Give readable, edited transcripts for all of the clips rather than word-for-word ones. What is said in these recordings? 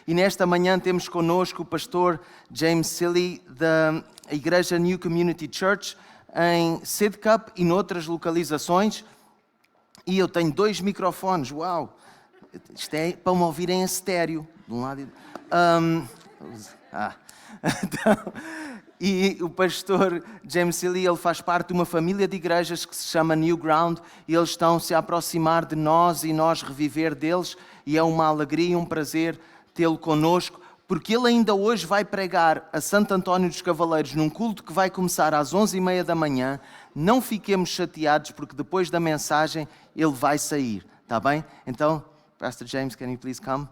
E nesta manhã temos connosco o pastor James Seeley da Igreja New Community Church em Sidcup e noutras localizações. E eu tenho 2 microfones, uau! Isto é para me ouvirem a estéreo, de um lado e então, e o pastor James Seeley, ele faz parte de uma família de igrejas que se chama New Ground e eles estão-se a aproximar de nós e nós reviver deles e é uma alegria e um prazer tê-lo connosco, porque ele ainda hoje vai pregar a Santo António dos Cavaleiros num culto que vai começar às 11h30 da manhã. Não fiquemos chateados porque depois da mensagem ele vai sair, está bem? Então, Pastor James, can you please come?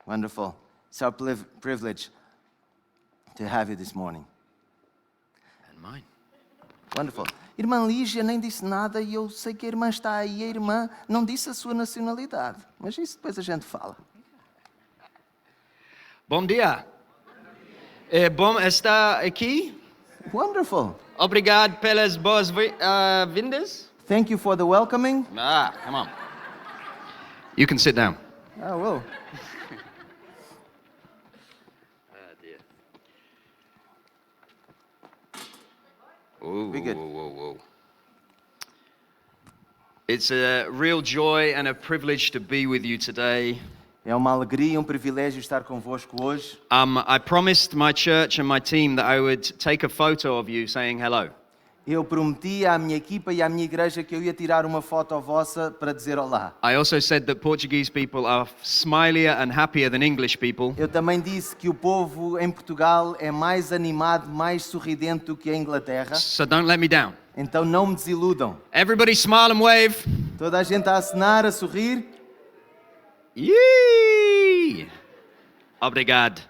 Wonderful. It's our privilege to have you this morning. And mine. Wonderful. Irmã Lígia nem disse nada e eu sei que a irmã está aí. A irmã não disse a sua nacionalidade, mas isso depois a gente fala. Bom dia. É bom estar aqui. Wonderful. Obrigado pelas boas-vindas. Thank you for the welcoming. Come on. You can sit down. Oh, well. Dear. Whoa, Be good. whoa. It's a real joy and a privilege to be with you today. É uma alegria e um privilégio estar convosco hoje. I promised my church and my team that I would take a photo of you saying hello. Eu prometi à minha equipa e à minha igreja que eu ia tirar uma foto vossa para dizer olá. I also said that Portuguese people are smilier and happier than English people. Eu também disse que o povo em Portugal é mais animado, mais sorridente do que a Inglaterra. So don't let me down. Então não me desiludam. Everybody smile and wave. Toda a gente a acenar, a sorrir. Yee! Obrigado.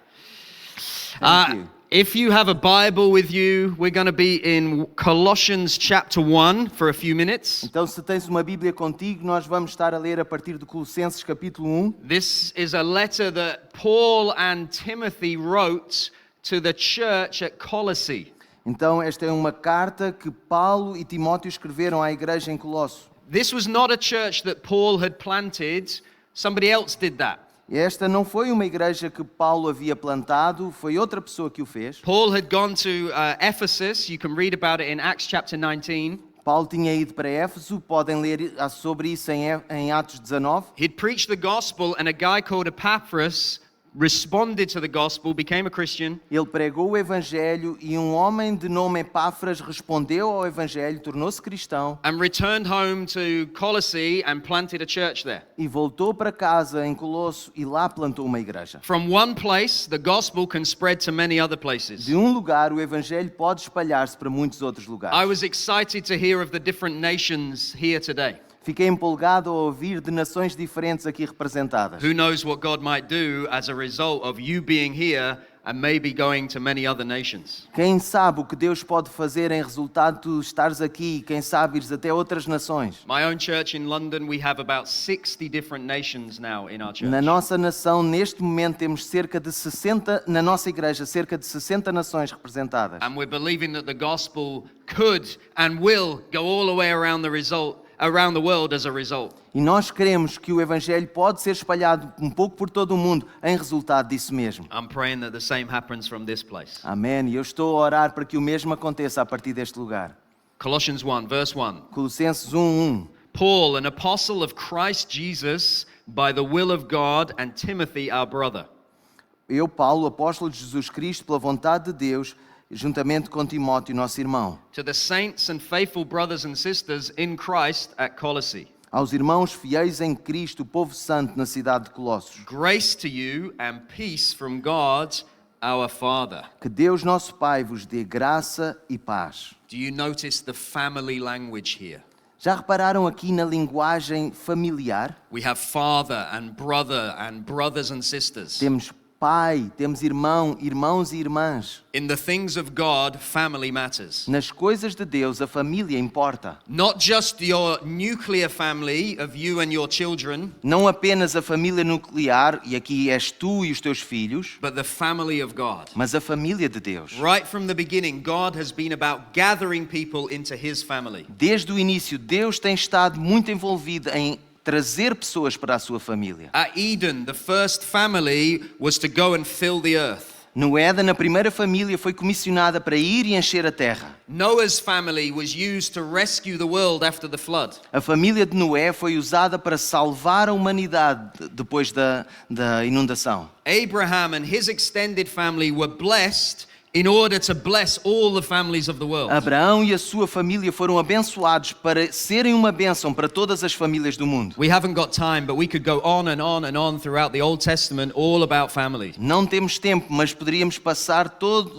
Thank you. If you have a Bible with you, we're going to be in Colossians chapter 1 for a few minutes. Então, se tens uma Bíblia contigo, nós vamos estar a ler a partir de Colossenses capítulo 1. This is a letter that Paul and Timothy wrote to the church at Colossae. Então, esta é uma carta que Paulo e Timóteo escreveram à igreja em Colosso. This was not a church that Paul had planted. Somebody else did that. Esta não foi uma igreja que Paulo havia plantado, foi outra pessoa que o fez. Paul had gone to Ephesus. You can read about it in Acts chapter 19. Paulo tinha ido para Éfeso, podem ler sobre isso em Atos 19. He'd preached the gospel and a guy called Epaphras responded to the gospel, became a Christian. Ele pregou o evangelho e um homem de nome Epáfras respondeu ao evangelho, tornou-se cristão And returned home to Colossae and planted a church there. e voltou para casa em Colosso e lá plantou uma igreja. From one place, the gospel can spread to many other places. De um lugar, o evangelho pode espalhar-se para muitos outros I lugares. was excited to hear of the different nations here today. Fiquei empolgado a ouvir de nações diferentes aqui representadas. Who knows what God might do as a result of you being here and maybe going to many other nations. Quem sabe o que Deus pode fazer em resultado de tu estares aqui e quem sabe ires até outras nações. My own church in London, we have about 60 different nations now in our church. Na nossa nação, neste momento, temos cerca de 60, na nossa igreja, cerca de 60 nações representadas. And we're believing that the gospel could and will go all the way around the world as a result. E nós queremos que o evangelho pode ser espalhado um pouco por todo o mundo em resultado disso mesmo. I'm praying that the same happens from this place. Amém. E eu estou a orar para que o mesmo aconteça a partir deste lugar. Colossians 1, verse 1. Colossenses 1:1. Paul, an apostle of Christ Jesus, by the will of God, and Timothy, our brother. Eu, Paulo, apóstolo de Jesus Cristo, pela vontade de Deus, juntamente com Timóteo, nosso irmão. To the saints and faithful brothers and sisters in Christ at Colossae. Aos irmãos fiéis em Cristo, o povo santo na cidade de Colossos. Grace to you and peace from God, our Father. Que Deus, nosso Pai, vos dê graça e paz. Do you notice the family language here? Já repararam aqui na linguagem familiar? We have father and brothers and sisters. Temos pai, temos irmão, irmãos e irmãs. In the things of God, family matters. Nas coisas de Deus, a família importa. Not just your nuclear family of you and your children, Não apenas a família nuclear, e aqui és tu e os teus filhos, but the family of God. mas a família de Deus. Right from the beginning, God has been about gathering people into His family. Desde o início, Deus tem estado muito envolvido em trazer pessoas para a sua família. At Eden, the first family was to go and fill the earth. No Éden, a primeira família foi comissionada para ir e encher a terra. Noah's family was used to rescue the world after the flood. A família de Noé foi usada para salvar a humanidade depois da inundação. Abraham and his extended family were blessed in order to bless all the families of the world. Abraão e a sua família foram abençoados para serem uma bênção para todas as famílias do mundo. We haven't got time, but we could go on and on and on throughout the Old Testament all about family. Não temos tempo, mas poderíamos passar toda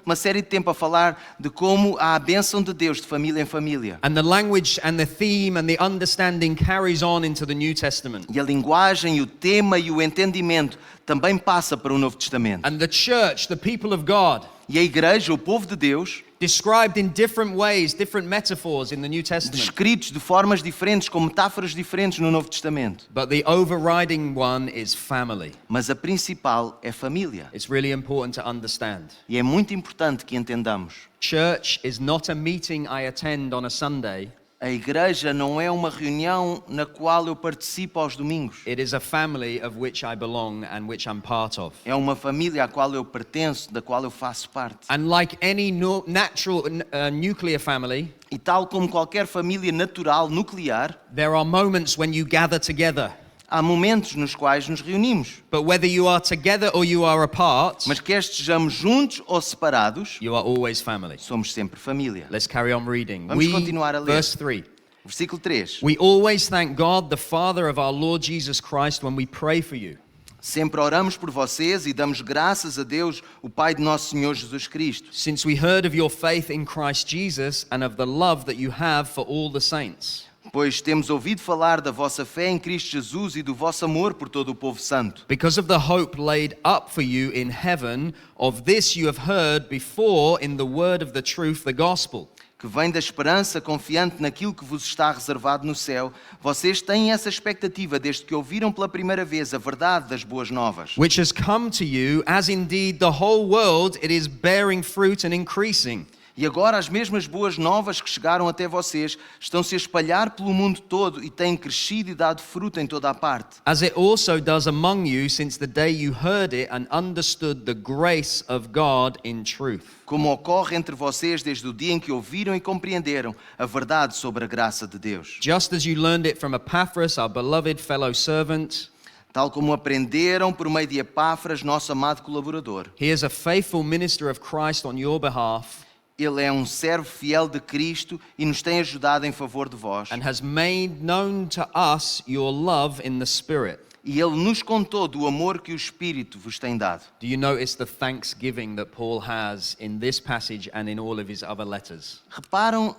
uma série de tempo a falar de como há a bênção de Deus de família em família. And the language and the theme and the understanding carries on into the New Testament. E a linguagem, o tema e o entendimento também passa para o Novo Testamento. And the church, the people of God, E a igreja, o povo de Deus, described in different ways, different metaphors in the New Testament. descritos de formas diferentes, com metáforas diferentes no Novo Testamento. But the overriding one is family. Mas a principal é família. It's really important to understand. E é muito importante que entendamos. Church is not a meeting I attend on a Sunday. A igreja não é uma reunião na qual eu participo aos domingos. It is a family of which I belong and which I'm part of. É uma família à qual eu pertenço, da qual eu faço parte. And like any natural nuclear family, E tal como qualquer família natural, nuclear, there are moments when you gather together. há momentos nos quais nos reunimos. But whether you are together or you are apart, Mas quer estejamos juntos ou separados, you are always family. somos sempre família. Let's carry on reading. Vamos continuar a ler. Verse 3. Versículo 3. We always thank God, the Father of our Lord Jesus Christ, when we pray for you. Sempre oramos por vocês e damos graças a Deus, o Pai de nosso Senhor Jesus Cristo. Since we heard of your faith in Christ Jesus and of the love that you have for all the saints. Pois temos ouvido falar da vossa fé em Cristo Jesus e do vosso amor por todo o povo santo. Because of the hope laid up for you in heaven, of this you have heard before in the word of the truth, the gospel. Que vem da esperança confiante naquilo que vos está reservado no céu, vocês têm essa expectativa desde que ouviram pela primeira vez a verdade das boas novas. Which has come to you, as indeed the whole world it is bearing fruit and increasing. E agora as mesmas boas novas que chegaram até vocês estão-se a espalhar pelo mundo todo e têm crescido e dado fruto em toda a parte. As it also does among you since the day you heard it and understood the grace of God in truth. Como ocorre entre vocês desde o dia em que ouviram e compreenderam a verdade sobre a graça de Deus. Just as you learned it from Epaphras, our beloved fellow servant. Tal como aprenderam por meio de Epáfras, nosso amado colaborador. He is a faithful minister of Christ on your behalf. Ele é um servo fiel de Cristo e nos tem ajudado em favor de vós. And has made known to us your love in the Spirit. E ele nos contou do amor que o Espírito vos tem dado. Do you notice the thanksgiving that Paul has in this passage and in all of his other letters? Reparam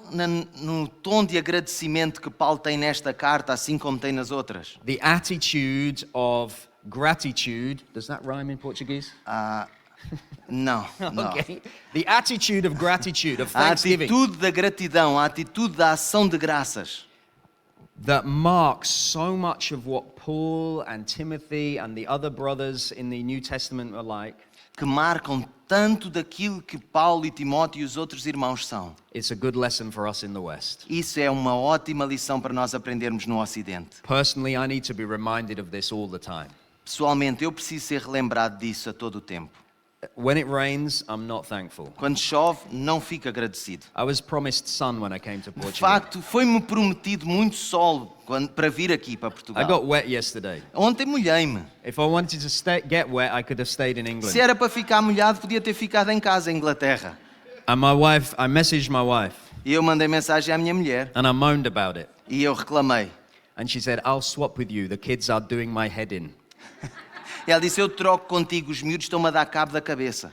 no tom de agradecimento que Paulo tem nesta carta, assim como tem nas outras? The attitude of gratitude. Does that rhyme in Portuguese? Não. Okay. The attitude of gratitude, of A thanksgiving, atitude da gratidão, a atitude da ação de graças, that marks so much of what Paul and Timothy and the other brothers in the New Testament are like. que marcam tanto daquilo que Paulo e Timóteo e os outros irmãos são. It's a good lesson for us in the West. Isso é uma ótima lição para nós aprendermos no Ocidente. Personally, I need to be reminded of this all the time. Pessoalmente, eu preciso ser relembrado disso a todo o tempo. When it rains, I'm not thankful. Quando chove, não fico agradecido. I was promised sun when I came to De Portugal. facto, foi-me prometido muito sol para vir aqui para I Portugal. got wet yesterday. Ontem molhei-me. If I wanted to get wet, I could have stayed in England. Se era para ficar molhado, podia ter ficado em casa, em Inglaterra. And I messaged my wife, E eu mandei mensagem à minha mulher and I moaned about it. e eu reclamei. And she said, I'll swap with you. The kids are doing my head in. E ela disse, eu troco contigo, os miúdos estão-me a dar cabo da cabeça.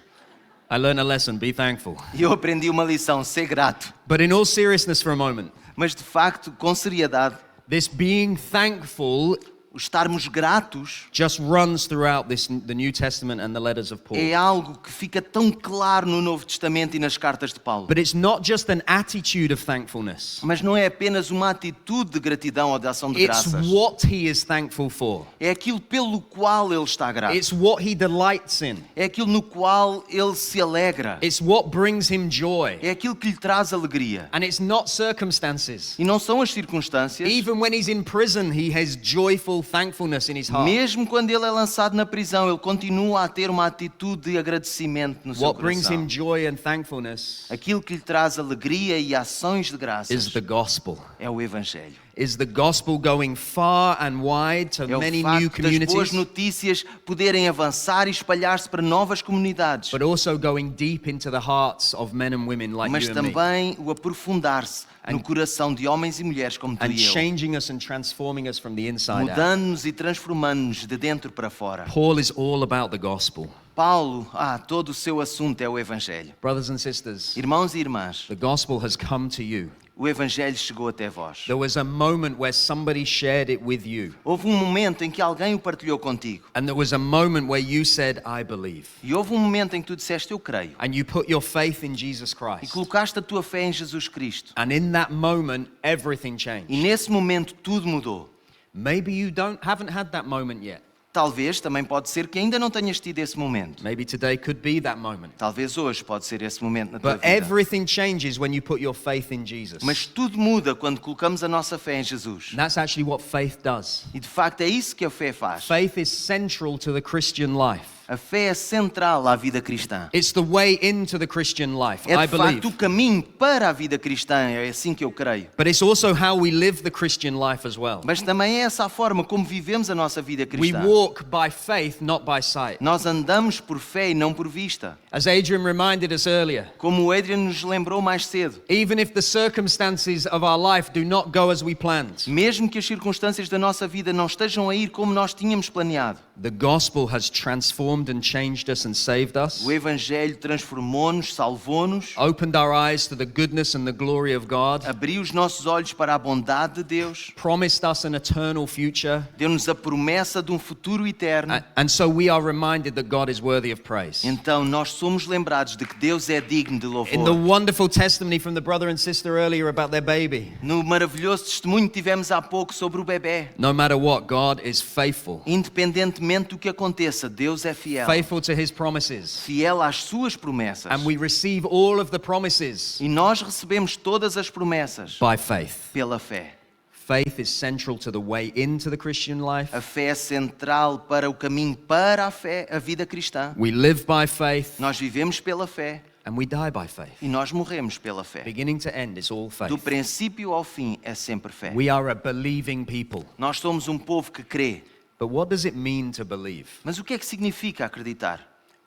I learned a lesson, be thankful. E eu aprendi uma lição, ser grato. But in all seriousness for a moment, Mas de facto, com seriedade, this being thankful o estarmos gratos, just runs throughout the New Testament and the letters of Paul. é algo que fica tão claro no Novo Testamento e nas cartas de Paulo. But it's not just an attitude of thankfulness. Mas não é apenas uma atitude de gratidão ou de ação de It's graças. what he is thankful for. É aquilo pelo qual ele está grato. It's what he delights in. É aquilo no qual ele se alegra. It's what brings him joy. É aquilo que lhe traz alegria. And it's not circumstances. E não são as circunstâncias. Even when he's in prison, he has joyful thankfulness in his heart. Mesmo quando ele é lançado na prisão, ele continua a ter uma atitude de agradecimento no seu What brings coração. him joy and thankfulness Aquilo que lhe traz alegria e ações de is graças the gospel. é o Evangelho. Is the gospel going far and wide to É o many new facto das boas communities, notícias poderem avançar e espalhar-se para novas comunidades, but also going deep into the hearts of men and women like mas you and me, também o aprofundar-se no coração de homens e mulheres como tu and e eu, changing us and transforming us from the inside out. mudando-nos e transformando-nos de dentro para fora. Paul is all about the gospel. Paulo, todo o seu assunto é o Evangelho. Brothers and sisters, Irmãos e irmãs, the gospel has come to you. o Evangelho chegou até vós. There was a moment where somebody shared it with you, Houve um momento em que alguém o partilhou contigo. and there was a moment where you said, I believe. E houve um momento em que tu disseste, eu creio. And you put your faith in Jesus E Christ. colocaste a tua fé em Jesus Cristo. And in that moment, everything E changed. nesse momento tudo mudou. Maybe you haven't had that moment yet. Talvez também pode ser que ainda não tenhas tido esse momento. Maybe today could be that moment. Talvez hoje pode ser esse momento na tua But vida. everything changes when you put your faith in Jesus. Mas tudo muda quando colocamos a nossa fé em Jesus. And that's actually what faith does. E de facto é isso que a fé faz. Faith is central to the Christian life. A fé é central à vida cristã. It's the way into the Christian life, É I de believe. facto o caminho para a vida cristã, é assim que eu creio. But it's also how we live the Christian life as well. Mas também é essa a forma como vivemos a nossa vida We cristã. walk by faith, not by sight. Nós andamos por fé e não por vista. As Adrian reminded us earlier, Como o Adrian nos lembrou mais cedo. even if the circumstances of our life do not go as we planned, Mesmo que as circunstâncias da nossa vida não estejam a ir como nós tínhamos planeado, the gospel has transformed and changed us and saved us, o Evangelho transformou-nos, salvou-nos, opened our eyes to the goodness and the glory of God, abriu os nossos olhos para a bondade de Deus, promised us an eternal future, deu-nos a promessa de um futuro eterno. and so we are reminded that God is worthy of praise. Então nós somos lembrados de que Deus é digno de In the louvor. wonderful testimony from the brother and sister earlier about their baby, No maravilhoso testemunho que tivemos há pouco sobre o bebê, no matter what, God is faithful. independentemente do que aconteça, Deus é fiel. Faithful to his promises. Fiel às suas promessas. And we receive all of the promises E nós recebemos todas as promessas by faith. pela fé. Faith is central to the way into the Christian life. A fé é central para o caminho para a fé, a vida cristã. We live by faith Nós vivemos pela fé and we die by faith. e nós morremos pela fé. Beginning to end, it's all Do faith. princípio ao fim é sempre fé. We are a believing people. Nós somos um povo que crê. But what does it mean to believe? Mas o que é que significa acreditar?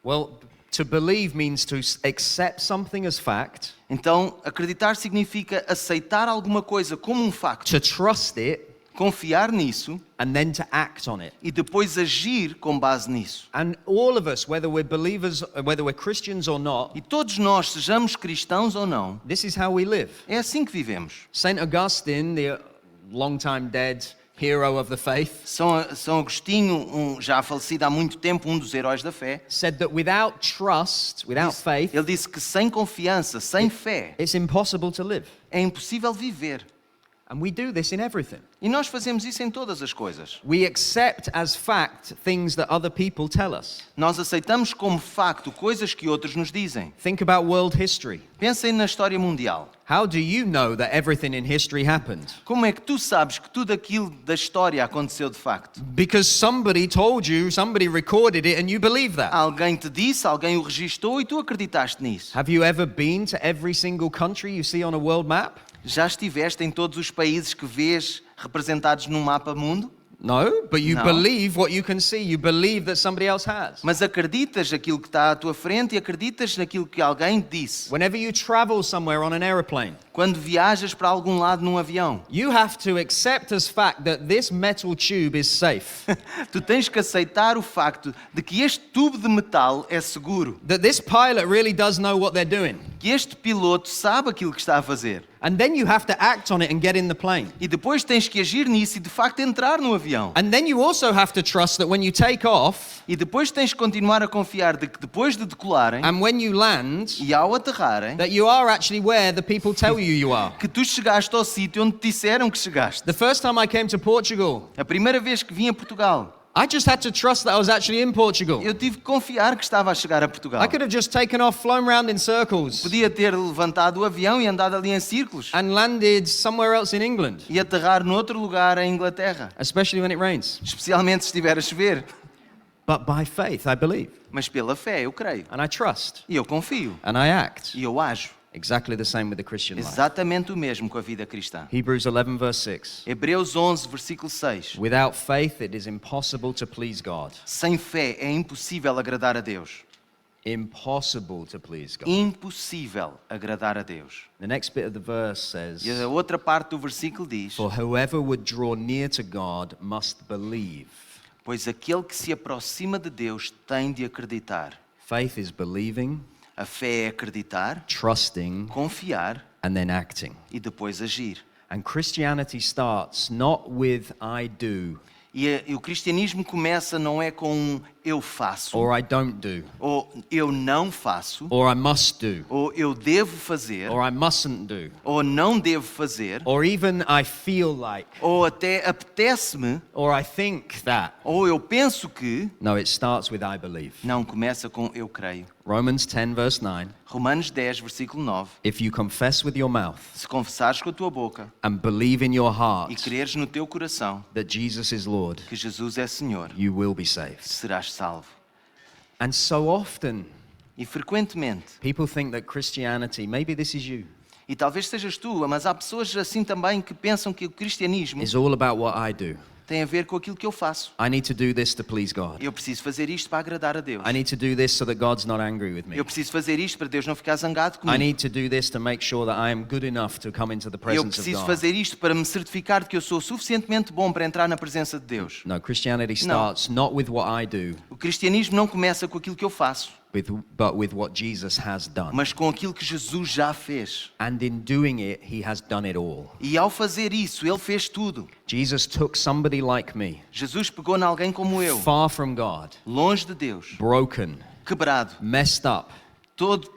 Well, to believe means to accept something as fact, Então, acreditar significa aceitar alguma coisa como um facto, to trust it, confiar nisso and then to act on it. e depois agir com base nisso. And all of us, whether we're believers, whether we're Christians or not, E todos nós, sejamos cristãos ou não, this is how we live. é assim que vivemos. Saint Augustine, the long time dead hero of the faith, São Agostinho, já falecido há muito tempo, um dos heróis da fé, said that without trust, without faith, ele disse que sem confiança, sem fé, it's impossible to live. é impossível viver. And we do this in everything. E nós fazemos isso em todas as coisas. We accept as fact things that other people tell us. Nós aceitamos como facto coisas que outros nos dizem. Think about world history. Pensem na história mundial. How do you know that everything in history happened? Como é que tu sabes que tudo aquilo da história aconteceu de facto? Because somebody told you, somebody recorded it, and you believe that. Alguém te disse, alguém o registou e tu acreditaste nisso. Have you ever been to every single country you see on a world map? Já estiveste em todos os países que vês representados num mapa mundo? No, but you No. believe what you can see. You believe that somebody else has. Mas acreditas naquilo que está à tua frente e acreditas naquilo que alguém te disse. Whenever you travel somewhere on an aeroplane, Quando viajas para algum lado num avião, you have to accept as fact that this metal tube is safe. tu tens que aceitar o facto de que este tubo de metal é seguro. That this pilot really does know what they're doing. Porque este piloto sabe aquilo que está a fazer. And then you have to act on it and get in the plane. E depois tens que agir nisso e de facto entrar no avião. And then you also have to trust that when you take off E depois tens que continuar a confiar de que depois de decolarem and when you land, e ao aterrarem, that you are actually where the people tell you are. que tu chegaste ao sítio onde te disseram que chegaste. The first time I came to Portugal, A primeira vez que vim a Portugal, I just had to trust that I was actually in Portugal. eu tive que confiar que estava a chegar a Portugal. I could have just taken off, flown round in circles, Podia ter levantado o avião e andado ali em círculos and landed somewhere else in England, e aterrar noutro lugar em Inglaterra, especially when it rains. especialmente se estiver a chover. But by faith, I believe, Mas pela fé eu creio and I trust, e eu confio and I act. e eu ajo. Exactly the same with the Christian life. Exatamente o mesmo com a vida cristã. Hebrews 11, verse 6. Hebreus 11, versículo 6. Without faith, it is impossible to please God. Sem fé é impossível agradar a Deus. Impossible to please God. Impossível agradar a Deus. The next bit of the verse says, E a outra parte do versículo diz: For whoever would draw near to God must believe. Pois aquele que se aproxima de Deus tem de acreditar. Faith is believing, A fé é acreditar, trusting, confiar and then acting. e depois agir. And Christianity starts not with I do E o cristianismo começa não é com um eu faço, or I don't do ou eu não faço, or I must do ou eu devo fazer, or I mustn't do ou não devo fazer, or even I feel like ou até apetece-me, or I think that. ou eu penso que. No, it starts with I believe. Não, começa com eu creio. Romans 10 verse 9. Romanos 10, versículo 9. If you confess with your mouth Se confessares com a tua boca and believe in your e heart creres no teu coração that Jesus is Lord, que Jesus é Senhor, you will be saved. serás salvo. And so often E frequentemente, people think that Christianity, maybe this is you, e talvez sejas tu, mas há pessoas assim também que pensam que o cristianismo is all about what I do. tem a ver com aquilo que eu faço. I need to do this to please God. Eu preciso fazer isto para agradar a Deus. I need to do this so that God's not angry with me. Eu preciso fazer isto para Deus não ficar zangado I comigo. need to do this to make sure that I am good enough to come into the Eu presence of preciso God. fazer isto para me certificar de que eu sou suficientemente bom para entrar na presença de Deus. No, Christianity starts not with what I do, O cristianismo não começa com aquilo que eu faço, but with what Jesus has done. mas com aquilo que Jesus já fez. And in doing it, he has done it all. E ao fazer isso, Ele fez tudo. Jesus took somebody like me, Jesus pegou em alguém como eu, far from God, longe de Deus, broken, quebrado, messed up, todo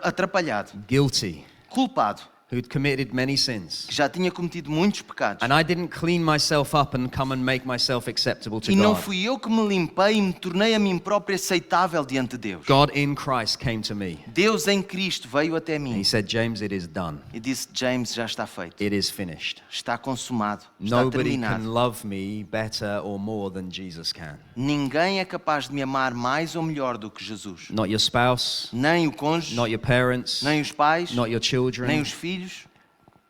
atrapalhado, guilty, culpado, who'd committed many sins. que já tinha cometido muitos pecados. And I didn't clean myself up and come and make myself acceptable to E não God. fui eu que me limpei e me tornei a mim próprio aceitável diante de Deus. God in Christ came to me. Deus em Cristo veio até He mim said, James, it is done. e disse: James, já está feito. It is finished. Está consumado. Está Nobody can terminado. love me better or more than Jesus can. Ninguém é capaz de me amar mais ou melhor do que Jesus. Not your spouse, Nem o cônjuge, not your parents, nem os pais, not your nem children. os filhos.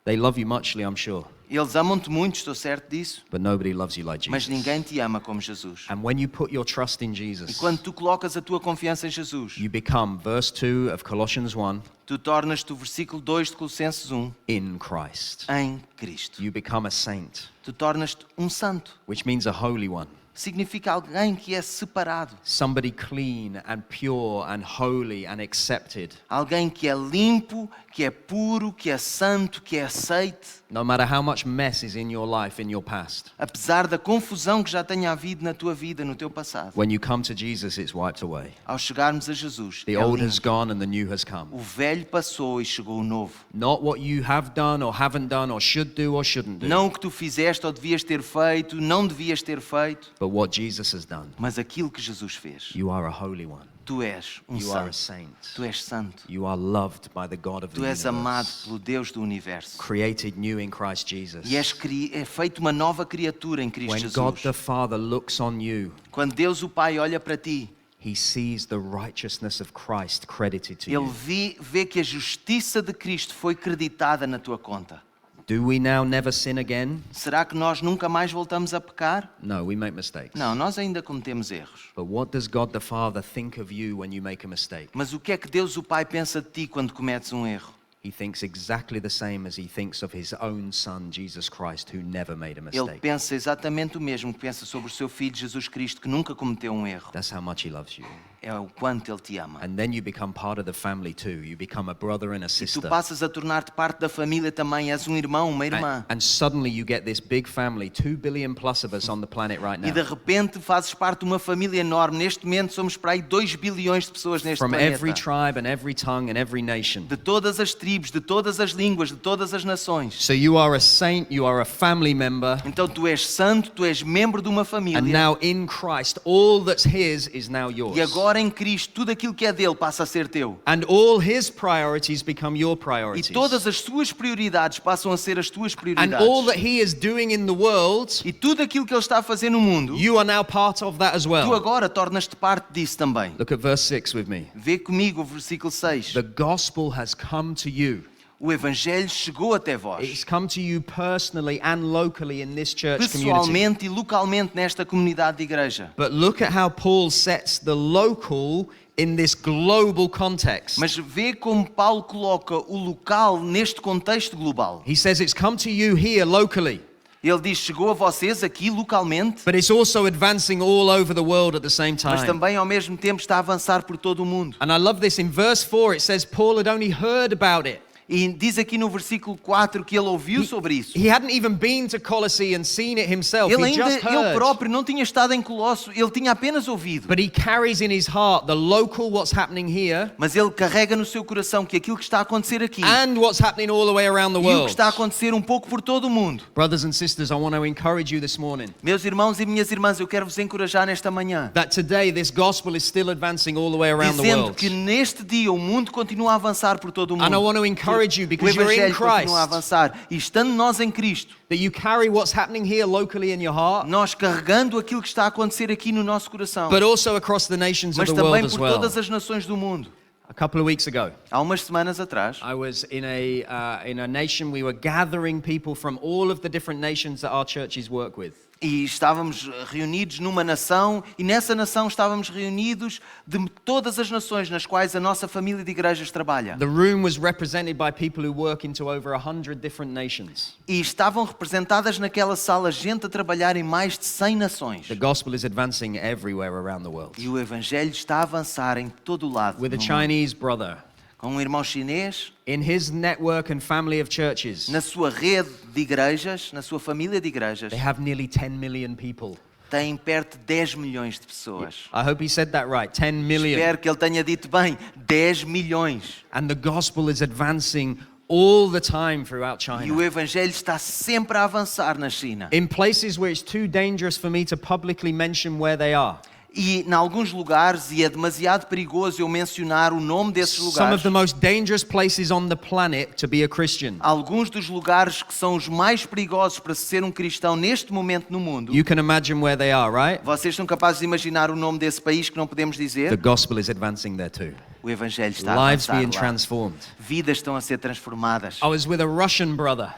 They love you muchly, I'm sure, Eles amam-te muito, estou certo disso. but nobody loves you like Mas Jesus. ninguém te ama como Jesus. And when you put your trust in E Jesus, quando tu colocas a tua confiança em Jesus, you become, verse 2 of Colossians 1, tu tornas-te o versículo 2 de Colossenses 1, in Christ. em Cristo. You become a saint, Tu tornas-te um santo. which means a holy one. Significa alguém que é separado. Somebody clean and pure and holy and accepted. Alguém que é limpo, que é puro, que é santo, que é aceite. No matter how much mess is in your life, in your past. Apesar da confusão que já tenha havido na tua vida, no teu passado. When you come to Jesus, it's wiped away. Ao chegarmos a Jesus, The é old limpo. has gone and the new has come. O velho passou e chegou o novo. Not what you have done or haven't done or should do or shouldn't do, Não o que tu fizeste ou devias ter feito, não devias ter feito, but what Jesus has done. mas aquilo que Jesus fez. You are a holy one. Tu és um You are a santo. saint. Tu és santo. You are loved by the God of the Tu és amado universe. pelo Deus do universo. Created new in Christ Jesus. E é feito uma nova criatura em Cristo When Jesus. God the Father looks on you, Quando Deus o Pai olha para ti, He sees the righteousness of Christ credited to Ele you. vê que a justiça de Cristo foi creditada na tua conta. Do we now never sin again? Será que nós nunca mais voltamos a pecar? No, we make mistakes. Não, nós ainda cometemos erros. But what does God the Father think of you when you make a mistake? Mas o que é que Deus o Pai pensa de ti quando cometes um erro? he thinks exactly the same as he thinks of his own son, Jesus Christ, who never made a Ele mistake. pensa exatamente o mesmo que pensa sobre o seu filho Jesus Cristo, que nunca cometeu um erro. That's how much he loves you. É o quanto ele te ama. And then you become part of the family too. You become a brother and a E tu sister. passas a tornar-te parte da família também, és um irmão, uma irmã. And suddenly you get this big family, 2 billion plus of us on the planet right E de now. repente fazes parte de uma família enorme. Neste momento somos para aí 2 bilhões de pessoas neste From every planeta. tribe and every tongue and every nation. De todas as tribos, de todas as línguas, de todas as nações. So you are a saint, you are a family member. Então tu és santo, tu és membro de uma família. And now in Christ, all that's his is now yours. E agora em Cristo, tudo aquilo que é dele passa a ser teu. And all his priorities become your E priorities. todas as suas prioridades passam a ser as tuas And prioridades. all that he is doing in the world, E tudo aquilo que ele está a fazer no mundo, you are now part of that as tu well. agora tornas-te parte disso também. Look at verse 6 with me. Vê comigo o versículo 6. The gospel has come to you. O Evangelho chegou até vós. It's come to you personally and locally in this church community. Pessoalmente e localmente nesta comunidade de igreja. But look at how Paul sets the local in this global context. Mas vê como Paulo coloca o local neste contexto global. He says it's come to you here locally, Ele diz, chegou a vocês aqui localmente, but it's also advancing all over the world at the same mas time. também ao mesmo tempo está a avançar por todo o mundo. And I love this. In verse 4 it says Paul had only heard about it. E diz aqui no versículo 4 que ele ouviu sobre isso. He hadn't even been to Colossae and seen it himself. Ele He ainda, just ele heard. próprio não tinha estado em Colosso, ele tinha apenas ouvido. But he carries in his heart the local what's happening here Mas ele carrega no seu coração que aquilo que está a acontecer aqui and what's happening all the way around the e o que world. está a acontecer um pouco por todo o mundo. Brothers and sisters, I want to encourage you this morning Meus irmãos e minhas irmãs, eu quero vos encorajar nesta manhã, that today this gospel is still advancing all the way around the dizendo world. que neste dia o mundo continua a avançar por todo o mundo. And I want to encourage you O because you're in Evangelho continua a Christ, avançar. E estando nós em Cristo, that you carry what's happening here locally in your heart, nós carregando aquilo que está a acontecer aqui no nosso coração, but also across the nations of mas the world também as por well. todas as nações do mundo. A couple of weeks ago, Há umas semanas atrás, I was in a nation. We were gathering people from all of the different nations that our churches work with. e estávamos reunidos numa nação, e nessa nação estávamos reunidos de todas as nações nas quais a nossa família de igrejas trabalha. The room was represented by people who work into over 100 different nations. E estavam representadas naquela sala gente a trabalhar em mais de 100 nações. The gospel is advancing everywhere around the world. E o Evangelho está a avançar em todo o lado. With a no mundo. Chinese brother, Com um irmão chinês, in his network and family of churches, na sua rede de igrejas, na sua família de igrejas, they have nearly 10 million people. tem perto de 10 milhões de pessoas. I hope he said that right, 10 million. Espero que ele tenha dito bem, 10 milhões. And the gospel is advancing all the time throughout E o China. Evangelho está sempre a avançar na China. In places where it's too dangerous for me to publicly mention where they are. E em alguns lugares, e é demasiado perigoso eu mencionar o nome desses Some lugares, of the most dangerous places on the planet to be a Christian. alguns dos lugares que são os mais perigosos para ser um cristão neste momento no mundo, You can imagine where they are, right? vocês são capazes de imaginar o nome desse país que não podemos The dizer? gospel is advancing there too. O Evangelho está a Lives avançar being lá. transformed. Vidas estão a ser transformadas. I was with a Russian brother.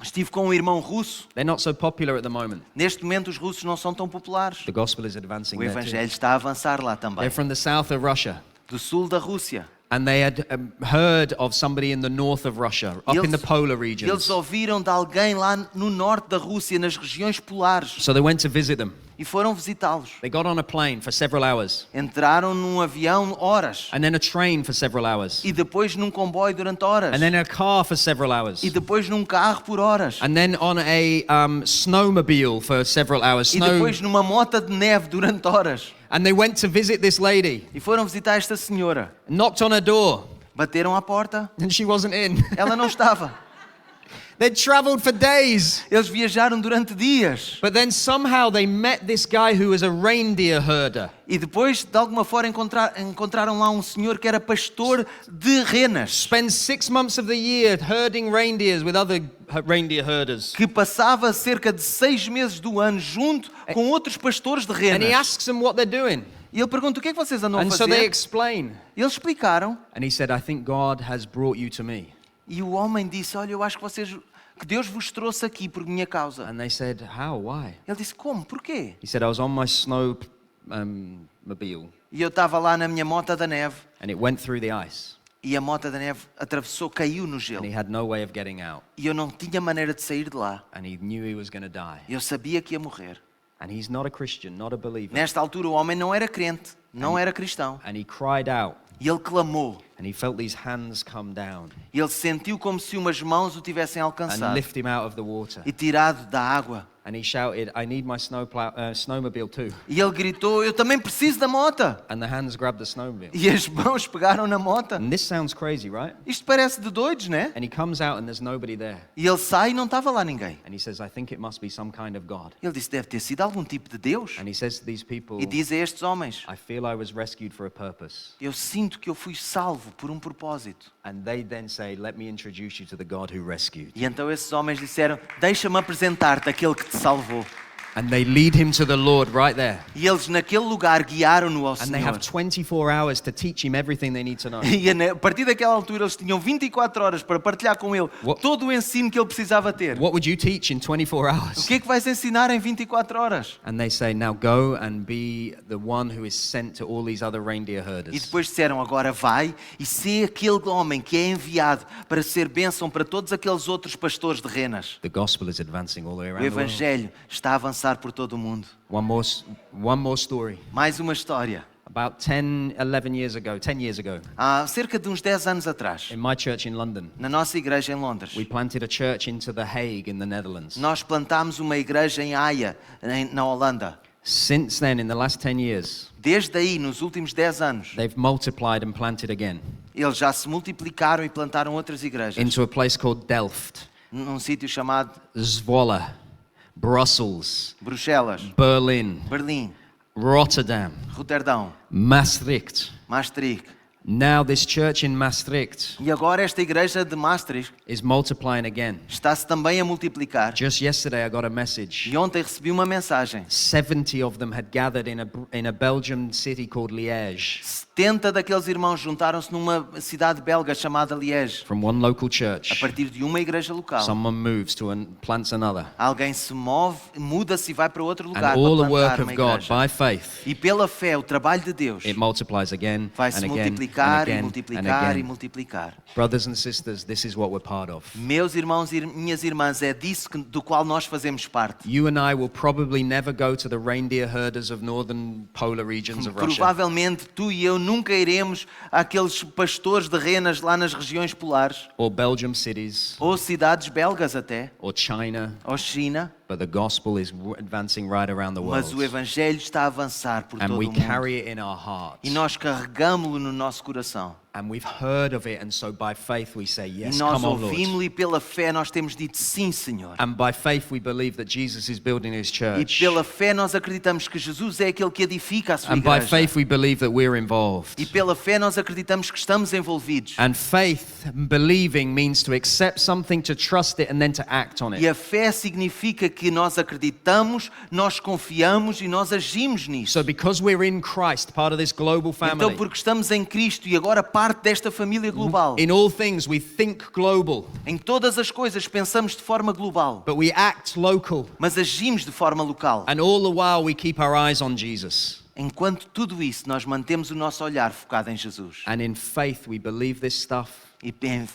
Estive com um irmão russo. They're not so popular at the moment. Neste momento os russos não são tão populares. The gospel is advancing O there too. Evangelho está a avançar lá também. They're from the south of Russia. Do sul da Rússia. And they had heard of somebody in the north of Russia, up in the polar Eles regions. ouviram de alguém lá no norte da Rússia, nas regiões polares, So they went to visit them. e foram visitá-los. They got on a plane for several hours, Entraram num avião horas, and then a train for several hours, e depois num comboio durante horas, and then a car for several hours, e depois num carro por horas, and then on a snowmobile for several hours. e depois numa mota de neve durante horas. And they went to visit this lady, E foram visitar esta senhora. knocked on her door, Bateram à porta, and she wasn't in. ela não estava. They'd traveled for days. Eles viajaram durante dias. But then somehow they met this guy who was a reindeer herder. E depois, de alguma forma, encontraram lá um senhor que era pastor de renas, Spends 6 months of the year herding reindeers with other reindeer herders. que passava cerca de 6 meses do ano junto com outros pastores de And he renas. asks them what they're doing. E ele pergunta, o que é que vocês andam a And so they fazer? explain. E eles explicaram. And he said, I think God has brought you to me. E o homem disse, olha, eu acho que Deus vos trouxe aqui por minha causa. And they said, how? Why? Ele disse, como? Porquê? He said, I was on my snowmobile E eu estava lá na minha mota da neve and it went through the ice. E a mota da neve atravessou, caiu no and gelo. he had no way of getting out. E eu não tinha maneira de sair de lá. And he knew he was going to die. Eu sabia que ia morrer. And he's not a Christian, not a believer. Nesta altura o homem não era crente, não era cristão. And he cried out, E ele clamou. and he felt these hands come down E ele sentiu como se umas mãos o tivessem and alcançado lift him out of the water. e tirado da água. And he shouted, I need my snowmobile too. E ele gritou, eu também preciso da mota. And the hands grabbed the snowmobile. E as mãos pegaram na mota. And this sounds crazy, right? Isto parece de doidos, né? And he comes out and there's nobody there. E ele sai e não estava lá ninguém. And he says, I think it must be some kind of God. Ele disse, deve ter sido algum tipo de Deus. And he says to these people, E diz a estes homens, I feel I was rescued for a purpose. eu sinto que eu fui salvo por um propósito. And they then say, let me introduce you to the God who rescued. E então esses homens disseram, deixa-me apresentar-te aquele que te salvou. And they lead him to the Lord right there. E eles naquele lugar guiaram-no ao And they Senhor. have 24 hours to teach him everything they need to know. E a partir daquela altura eles tinham 24 horas para partilhar com ele What- todo o ensino que ele precisava ter. What would you teach in 24 O hours? que é que vais ensinar em 24 horas? And they say, now go and be the one who is sent to all these other reindeer E herders. depois disseram, agora vai e sê aquele homem que é enviado para ser bênção para todos aqueles outros pastores de renas. The gospel is advancing all the way O around the world. Evangelho está a avançar por todo o mundo. One more story. Mais uma história. About 10 years ago, Há cerca de uns 10 anos atrás, in my church in London, na nossa igreja em Londres, we planted a church into The Hague in the Netherlands. nós plantámos uma igreja em Haia, na Holanda. Since then, in the last 10 years, Desde aí, nos últimos 10 anos, they've multiplied and planted again eles já se multiplicaram e plantaram outras igrejas. into a place called Delft, Num sítio chamado Zwolle, Brussels, Bruxelas, Berlin, Berlim, Rotterdam, Roterdão, Maastricht. Maastricht. Now this church in Maastricht E agora esta igreja de Maastricht is multiplying again. está-se também a multiplicar. Just yesterday I got a message. E ontem recebi uma mensagem. 70 of them had gathered in a Belgian city called Liège 70 daqueles irmãos juntaram-se numa cidade belga chamada Liège, from one local a church. partir de uma igreja local. Someone moves to and plants another. Alguém se move, muda-se e vai para outro And lugar all the para work plantar of uma God igreja. by faith, E pela fé, o trabalho de Deus it multiplies again vai and se again multiplicar and e again and multiplicar e again. multiplicar. Brothers and sisters, this is what we're part of. Meus irmãos e minhas irmãs, é disso do qual nós fazemos parte. You and I will probably never go to the reindeer herders of northern polar regions of Russia Provavelmente tu e eu nunca iremos àqueles pastores de renas lá nas regiões polares, or Belgium cities ou cidades belgas até, or China, ou China, but the gospel is advancing right around the mas o world. Evangelho está a avançar por And todo we o mundo. carry it in our hearts. E nós carregamos-lo no nosso coração. And we've heard of it, and so by faith we say, E yes, nós come on, Lord. ouvimos-lo e pela fé nós temos dito sim, Senhor. And by faith we believe that Jesus is building his E church. pela fé nós acreditamos que Jesus é aquele que edifica a sua And by igreja. faith we believe that we're involved. E pela fé nós acreditamos que estamos envolvidos. And faith, believing, means to accept something, to trust it, and then to act on E it. a fé significa que nós acreditamos, nós confiamos e nós agimos nisso. So because we're in Christ, part of this global Então, family, porque estamos em Cristo e agora parte desta família global, in all things we think global, em todas as coisas pensamos de forma global, but we act local. mas agimos de forma local. And all the while we keep our eyes on Jesus. Enquanto tudo isso, nós mantemos o nosso olhar focado em Jesus. And in faith we believe this stuff. E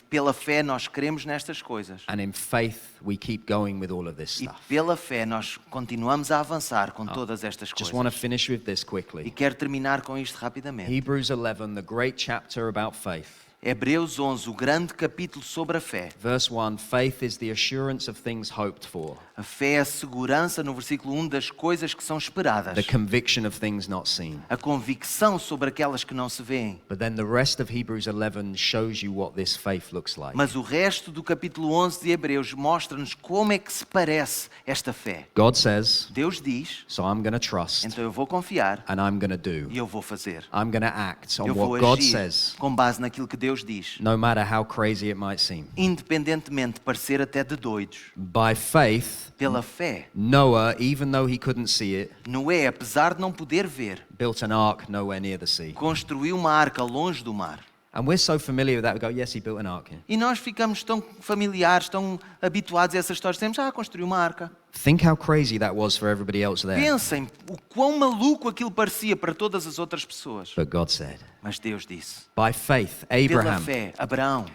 pela fé nós cremos nestas coisas. And in faith we keep going with all of this E stuff. pela fé nós continuamos a avançar com todas estas Just want to coisas. finish with this E quickly. quero terminar com isto rapidamente. Hebrews 11, the great chapter about faith. Hebreus 11, o grande capítulo sobre a fé. Verse 1, faith is the assurance of things hoped for, A fé é a segurança, no versículo 1, das coisas que são esperadas. the conviction of things not seen. A convicção sobre aquelas que não se veem. But then the rest of Hebrews 11 shows you what this faith looks like. Mas o resto do capítulo 11 de Hebreus mostra-nos como é que se parece esta fé. God says, Deus diz, so I'm going to trust então eu vou confiar and I'm going to do. e eu vou fazer. I'm going to act on Eu vou what God agir says, com base naquilo que Deus diz. no matter how crazy it might seem. Independentemente de parecer até de doidos. By faith, Pela fé, Noah, even though he couldn't see it, Noé, apesar de não poder ver, built an ark nowhere near the sea. construiu uma arca longe do mar. And we're so familiar with that, we go, yes, he built an ark. E nós ficamos tão familiares, tão habituados a essas histórias. Dizemos, construiu uma arca. Think how crazy that was for everybody else there. Pensem o quão maluco aquilo parecia para todas as outras pessoas. But God said, Mas Deus disse, by faith, pela Abraham fé, Abraão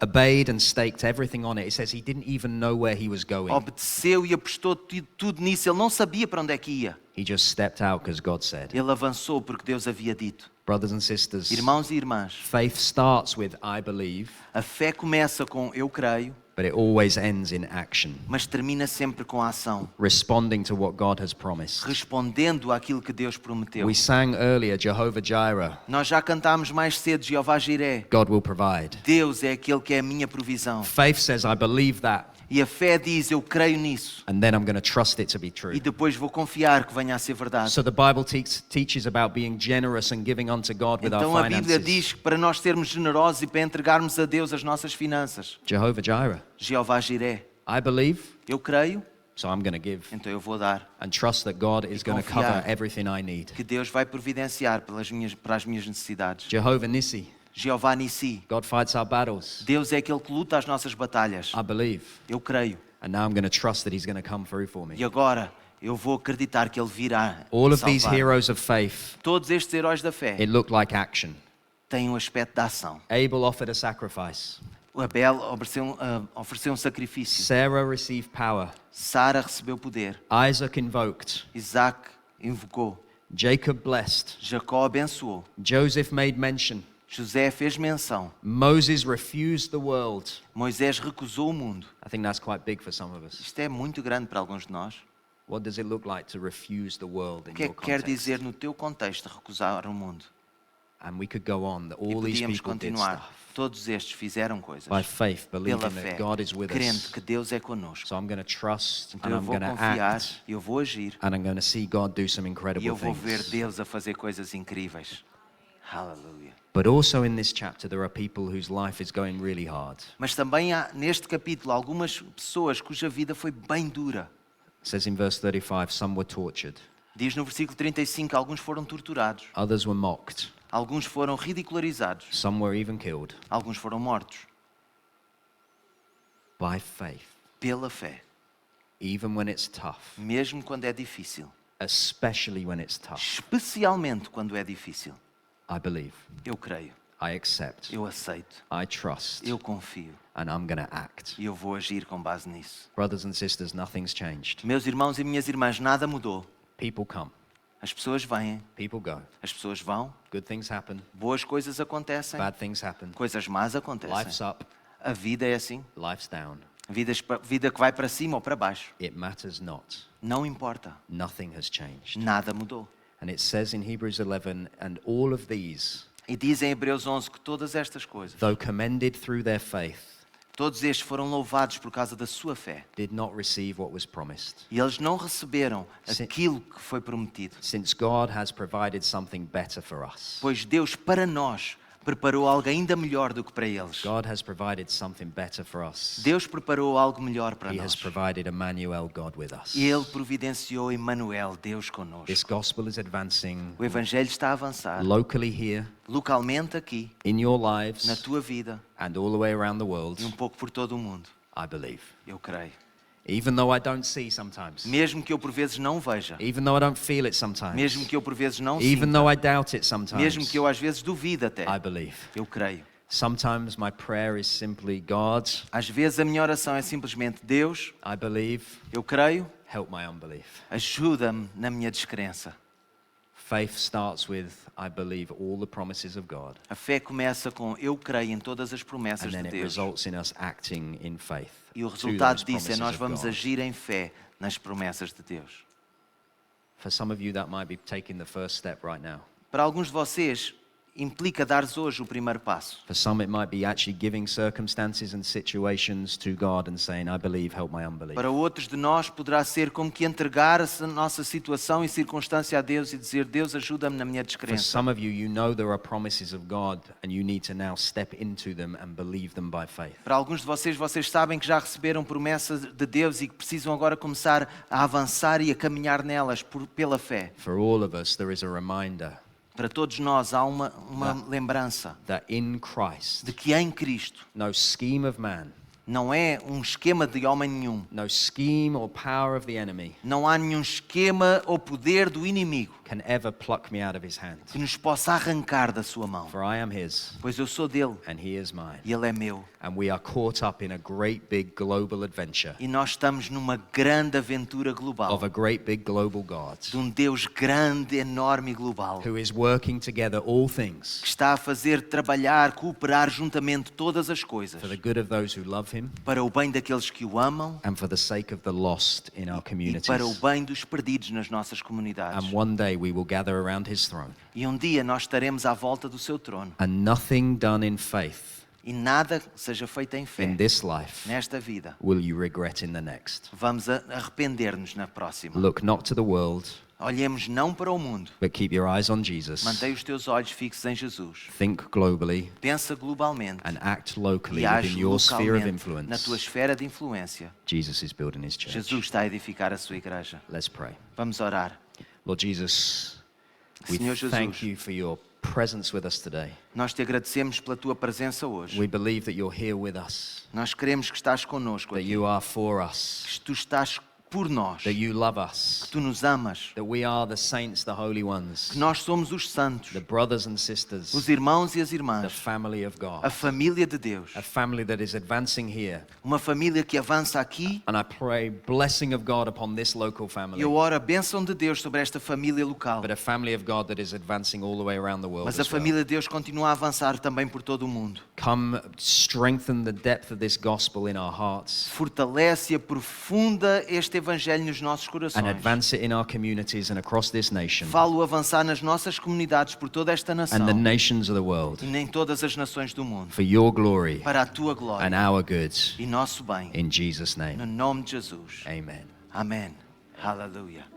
obeyed and staked everything on it. It says he didn't even know where he was going. obedeceu e apostou tudo nisso. Ele não sabia para onde é que ia. He just stepped out because God said. Ele avançou porque Deus havia dito. Brothers and sisters, Irmãos e irmãs, faith starts with I believe, a fé começa com eu creio, but it always ends in action, mas termina sempre com a ação, responding to what God has promised. respondendo àquilo que Deus prometeu. We sang earlier, Jehovah Jireh, Nós já cantámos mais cedo, Jeová Jiré. God will provide. Deus é aquele que é a minha provisão. Faith says, I believe that, E a fé diz, eu creio nisso. and then I'm going to trust it to be true. E depois vou confiar que venha a ser verdade. So the Bible teaches about being generous and giving unto God with our Então a Bíblia finances. diz que para nós sermos generosos e para entregarmos a Deus as nossas finanças. Jehovah Jireh, Jeová Jiré. I believe, Eu creio, so I'm going to give. então eu vou dar. And trust that God is going to confiar. cover everything I need. Que Deus vai providenciar para as minhas necessidades. Jehovah Nissi, Jeová Nissi. God fights our battles. Deus é aquele que luta as nossas batalhas. I believe. Eu creio. And now I'm going to trust that He's going to come through for me. E agora eu vou acreditar que Ele virá All of these salvar. heroes of faith, Todos estes heróis da fé it looked like action. têm um aspecto de ação. Abel offered a sacrifice. O Abel ofereceu um sacrifício. Sarah received power. Sara recebeu poder. Isaac invoked. Isaac invocou. Jacob blessed. Jacó abençoou. Joseph made mention. José fez menção. Moses refused the world. Moisés recusou o mundo. I think that's quite big for some of us. Isto é muito grande para alguns de nós. What does it look like to refuse the world in O que é your que quer context? dizer no teu contexto recusar o mundo? And we could go on. E All these podíamos people did continuar. stuff Todos estes fizeram coisas by faith, believing pela fé, that God is with crendo us. que Deus é connosco. So I'm going to trust Então and eu I'm vou going to confiar, act eu vou agir and I'm going to see God do some e incredible eu vou ver things. Deus a fazer coisas incríveis. Aleluia. But also in this chapter, there are people whose life is going really hard. Mas também há neste capítulo algumas pessoas cuja vida foi bem dura. It says in verse 35, some were tortured, Diz no versículo 35, alguns foram torturados, others were mocked, alguns foram ridicularizados, some were even killed. alguns foram mortos By faith, pela fé, even when it's tough, mesmo quando é difícil, especially when it's tough, especialmente quando é difícil. I believe, Eu creio, I accept, eu aceito, I trust, eu confio and I'm going to act. e eu vou agir com base nisso. Brothers and sisters, nothing's changed. Meus irmãos e minhas irmãs, nada mudou. People come, As pessoas vêm, people go. as pessoas vão, Good things happen, boas coisas acontecem, bad things happen. coisas más Life's acontecem. up, A vida é assim, life's down. vida que vai para cima ou para baixo. It matters not. Não importa, Nothing has changed. nada mudou. And it says in Hebrews 11, and all of these, E diz em Hebreus 11 que todas estas coisas, though commended through their faith, todos estes foram louvados por causa da sua fé. did not receive what was promised. E eles não receberam Sim. aquilo que foi prometido. Since God has provided something better for us. Pois Deus, para nós, preparou algo ainda melhor do que para eles. God has provided something better for us. Deus preparou algo melhor para He has nós. provided Emmanuel, God with us. E Ele providenciou Emmanuel, Deus This conosco. gospel is advancing O Evangelho está a avançar locally here, localmente aqui, in your na lives, tua vida and all the way around the world. e um pouco por todo o mundo. I believe. Eu creio. Even though I don't see sometimes. Mesmo que eu por vezes não veja, Even though I don't feel it sometimes. mesmo que eu por vezes não Even sinta, though I doubt it sometimes. mesmo que eu às vezes duvide até, I believe. eu creio. Sometimes my prayer is simply, God, Às vezes a minha oração é simplesmente: Deus, I believe, eu creio, help my unbelief. ajuda-me na minha descrença. Faith starts with, I believe all the promises of God. A fé começa com eu creio em todas as And promessas then de it Deus. results in us acting in faith. E o to resultado those disso é promises nós of vamos God. agir em fé nas promessas de Deus. For some of you, that might be taking the first step right now. Para alguns de vocês, implica dares hoje o primeiro passo. For some, it might be actually giving circumstances and situations to God and saying, I believe, help my unbelief. Para outros de nós, poderá ser como que entregar a nossa situação e circunstância a Deus e dizer: Deus, ajuda-me na minha For descrença. some of you, you know there are promises of God and you need to now step into them and believe them by faith. Para alguns de vocês, vocês sabem que já receberam promessas de Deus e que precisam agora começar a avançar e a caminhar nelas pela fé. For all of us, there is a reminder Para todos nós há uma lembrança that in Christ, de que em Cristo no scheme of man, Não é um esquema de homem nenhum. No scheme or power of the enemy Não há nenhum esquema ou poder do inimigo can ever pluck me out of his hand. que nos possa arrancar da sua mão. For I am his, Pois eu sou dele and he is mine. e ele é meu. And we are caught up in a great big global adventure E nós estamos numa grande aventura global. of a great big global God De um Deus grande, enorme e global. who is working together all things Que está a fazer trabalhar, cooperar juntamente todas as coisas. for the good of those who love him Para o bem daqueles que o amam and for the sake of the lost in our e communities. para o bem dos perdidos nas nossas comunidades. And one day we will gather around his throne, E um dia nós estaremos à volta do seu trono. and nothing done in faith E nada seja feito em fé in this life nesta vida. will you regret in the next. Vamos arrepender-nos na próxima. Look not to the world, Olhemos não para o mundo. but keep your eyes on Jesus. Mantém os teus olhos fixos em Jesus. Think globally Pensa globalmente and act locally e age within your sphere of localmente influence. na tua esfera de influência. Jesus is building his church. Jesus está a edificar a sua igreja. Let's pray. Vamos orar. Lord Jesus, we Senhor Jesus, thank you for your presence with us today. nós te agradecemos pela tua presença hoje. We believe that you're here with us, Nós queremos que estás connosco that aqui. you are for us, Que tu estás por nós. that you love us, Tu nos amas. that we are the saints, the holy ones, Que nós somos os santos. the brothers and sisters, Os irmãos e as the irmãs. family of God, A família de Deus. a family that is advancing here. Uma família que avança aqui. And I pray blessing of God upon this local family, Eu oro a bênção de Deus sobre esta família local. but a family of God that is advancing all the way around the world Mas a as well. família de Deus continua a avançar também por todo o mundo. Come strengthen the depth of this gospel in our hearts Fortalece e aprofunda este evangelho nos nossos and corações. advance it in our communities and across this nation Falo avançar nas nossas comunidades por toda esta nação and the nations of the world e em todas as nações do mundo. for your glory Para a tua and glória our good. e nosso bem. In Jesus' name, No nome de Jesus. amen. Amém. Aleluia.